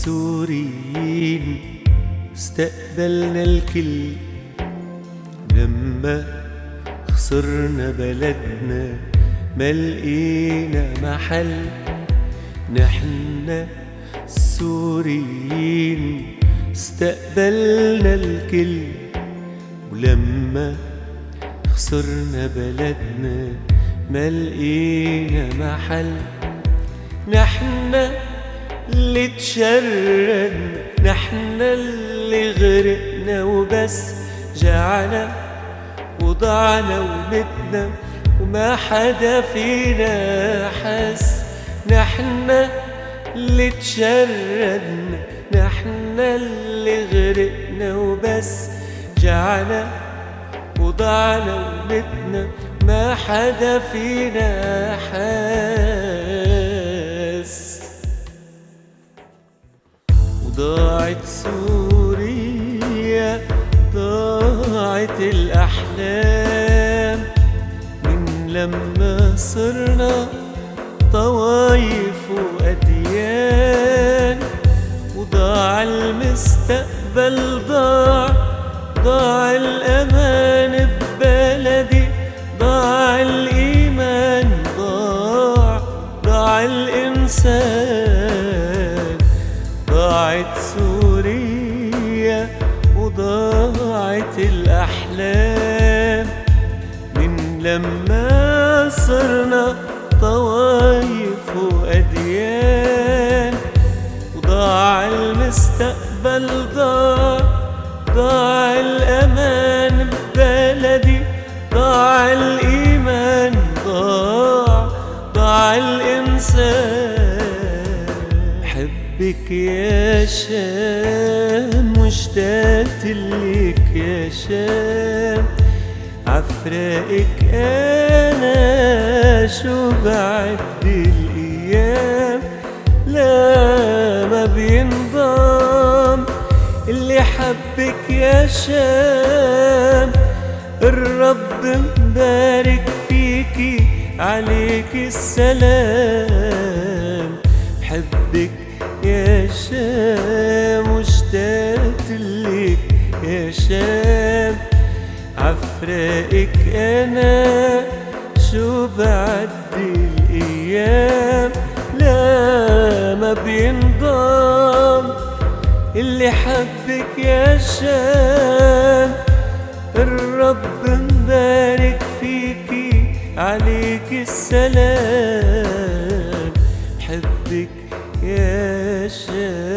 سوريين استقبلنا الكل لما خسرنا بلدنا ما لقينا محل. نحنا السوريين استقبلنا الكل ولما خسرنا بلدنا ما لقينا محل. نحنا اللي تشردنا، نحنا اللي غرقنا وبس جعنا وضعنا ومتنا وما حدا فينا حس. نحنا اللي تشردنا، نحنا اللي غرقنا وبس جعنا وضعنا ومتنا ما حدا فينا حس. وضاعت سوريا، ضاعت الأحلام من لما صرنا طوايف وأديان. وضاع المستقبل، ضاع الأمان ببلدي، ضاع الإيمان، ضاع الإنسان. ضاعت سوريا وضاعت الأحلام من لما صرنا طوايف وأديان. وضاع المستقبل، ضاع الأمان ببلدي، ضاع الإيمان، ضاع الإنسان. بحبك يا شام مشتاق لك يا شام، عفراقك أنا شو بعدي الأيام. لا ما بينضام اللي حبك يا شام، الرب مبارك فيكي عليك السلام. بحبك يا شام مشتاق لك يا شام، عفراقك أنا شو بعدي الأيام. لا ما بينضام اللي حبك يا شام، الرب مبارك فيكي عليك السلام. بحبك يا شام.